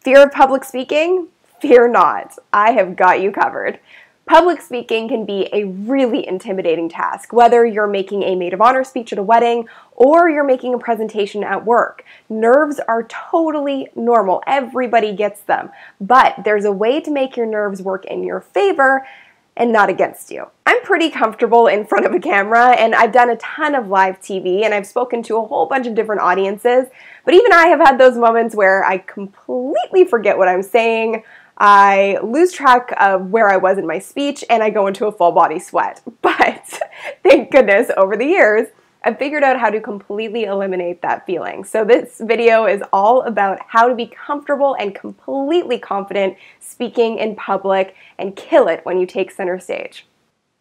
Fear of public speaking? Fear not. I have got you covered. Public speaking can be a really intimidating task, whether you're making a maid of honor speech at a wedding or you're making a presentation at work. Nerves are totally normal. Everybody gets them. But there's a way to make your nerves work in your favor and not against you. I'm pretty comfortable in front of a camera, and I've done a ton of live TV, and I've spoken to a whole bunch of different audiences, but even I have had those moments where I completely forget what I'm saying, I lose track of where I was in my speech, and I go into a full body sweat. But thank goodness, over the years, I've figured out how to completely eliminate that feeling. So this video is all about how to be comfortable and completely confident speaking in public and kill it when you take center stage.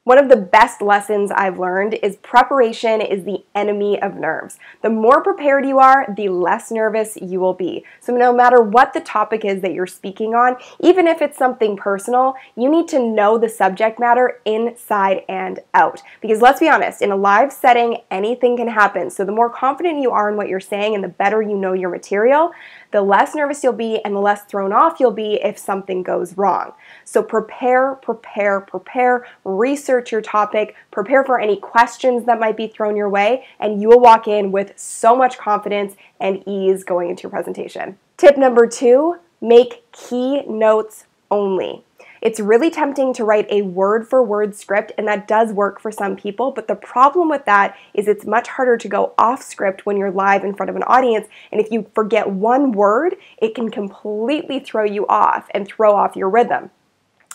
One of the best lessons I've learned is preparation is the enemy of nerves. The more prepared you are, the less nervous you will be. So no matter what the topic is that you're speaking on, even if it's something personal, you need to know the subject matter inside and out. Because let's be honest, in a live setting, anything can happen. So the more confident you are in what you're saying and the better you know your material, the less nervous you'll be and the less thrown off you'll be if something goes wrong. So prepare, prepare, prepare, research your topic, prepare for any questions that might be thrown your way, and you will walk in with so much confidence and ease going into your presentation. Tip number 2, make key notes only. It's really tempting to write a word-for-word script, and that does work for some people, but the problem with that is it's much harder to go off script when you're live in front of an audience, and if you forget one word, it can completely throw you off and throw off your rhythm.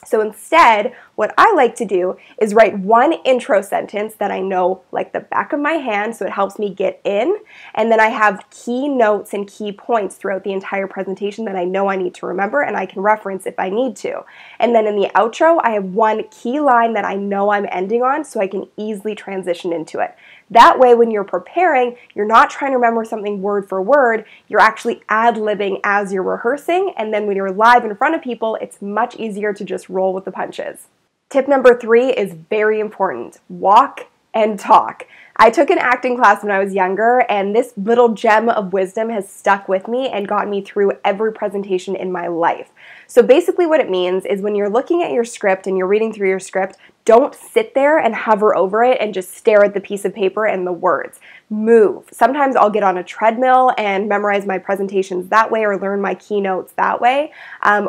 So instead, what I like to do is write one intro sentence that I know like the back of my hand, so it helps me get in, and then I have key notes and key points throughout the entire presentation that I know I need to remember and I can reference if I need to. And then in the outro, I have one key line that I know I'm ending on so I can easily transition into it. That way, when you're preparing, you're not trying to remember something word for word, you're actually ad-libbing as you're rehearsing, and then when you're live in front of people, it's much easier to just roll with the punches. Tip number 3 is very important. Walk and talk. I took an acting class when I was younger, and this little gem of wisdom has stuck with me and gotten me through every presentation in my life. So basically what it means is when you're looking at your script and you're reading through your script, don't sit there and hover over it and just stare at the piece of paper and the words. Move. Sometimes I'll get on a treadmill and memorize my presentations that way or learn my keynotes that way.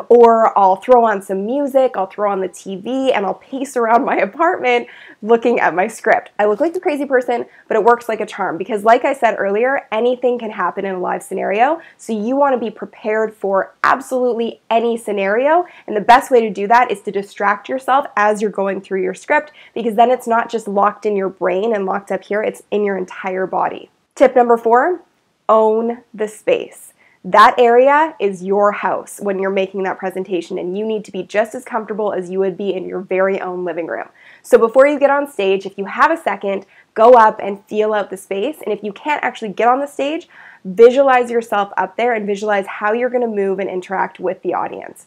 Or I'll throw on some music, I'll throw on the TV, and I'll pace around my apartment looking at my script. I look like a crazy person, but it works like a charm because like I said earlier, anything can happen in a live scenario. So you want to be prepared for absolutely any scenario. And the best way to do that is to distract yourself as you're going through your script, because then it's not just locked in your brain and locked up here, it's in your entire body. Tip number 4, own the space. That area is your house when you're making that presentation, and you need to be just as comfortable as you would be in your very own living room. So before you get on stage, if you have a second, go up and feel out the space, and if you can't actually get on the stage, visualize yourself up there and visualize how you're going to move and interact with the audience.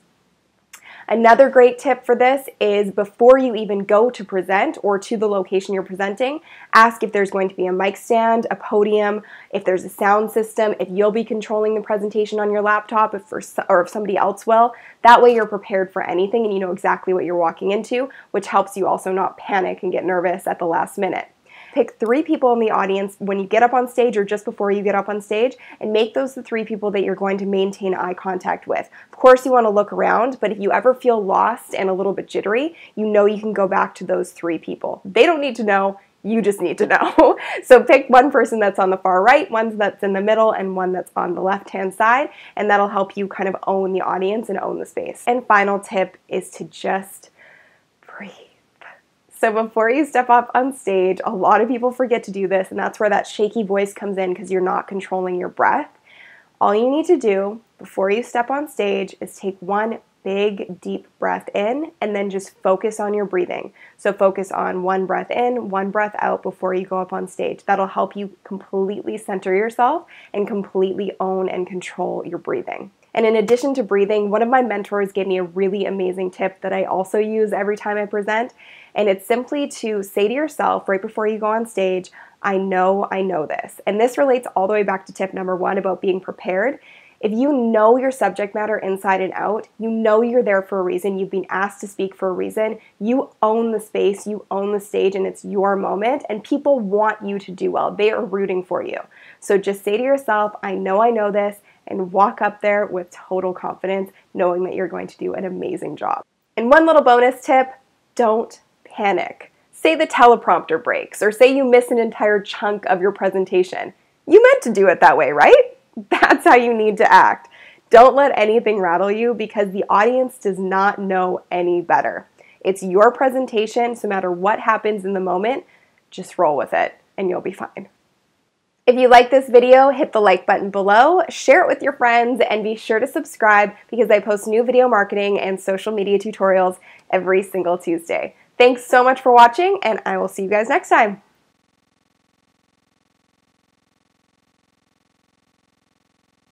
Another great tip for this is before you even go to present or to the location you're presenting, ask if there's going to be a mic stand, a podium, if there's a sound system, if you'll be controlling the presentation on your laptop or if somebody else will. That way you're prepared for anything and you know exactly what you're walking into, which helps you also not panic and get nervous at the last minute. Pick 3 people in the audience when you get up on stage or just before you get up on stage, and make those the 3 people that you're going to maintain eye contact with. Of course, you want to look around, but if you ever feel lost and a little bit jittery, you know you can go back to those 3 people. They don't need to know, you just need to know. So pick one person that's on the far right, one that's in the middle, and one that's on the left-hand side, and that'll help you kind of own the audience and own the space. And final tip is to just breathe. So before you step up on stage, a lot of people forget to do this, and that's where that shaky voice comes in because you're not controlling your breath. All you need to do before you step on stage is take one big, deep breath in and then just focus on your breathing. So focus on one breath in, one breath out before you go up on stage. That'll help you completely center yourself and completely own and control your breathing. And in addition to breathing, one of my mentors gave me a really amazing tip that I also use every time I present, and it's simply to say to yourself right before you go on stage, I know this. And this relates all the way back to tip number 1 about being prepared. If you know your subject matter inside and out, you know you're there for a reason, you've been asked to speak for a reason, you own the space, you own the stage, and it's your moment, and people want you to do well. They are rooting for you. So just say to yourself, I know this, and walk up there with total confidence, knowing that you're going to do an amazing job. And one little bonus tip, don't panic. Say the teleprompter breaks, or say you miss an entire chunk of your presentation. You meant to do it that way, right? That's how you need to act. Don't let anything rattle you because the audience does not know any better. It's your presentation, so no matter what happens in the moment, just roll with it and you'll be fine. If you like this video, hit the like button below, share it with your friends, and be sure to subscribe because I post new video marketing and social media tutorials every single Tuesday. Thanks so much for watching, and I will see you guys next time.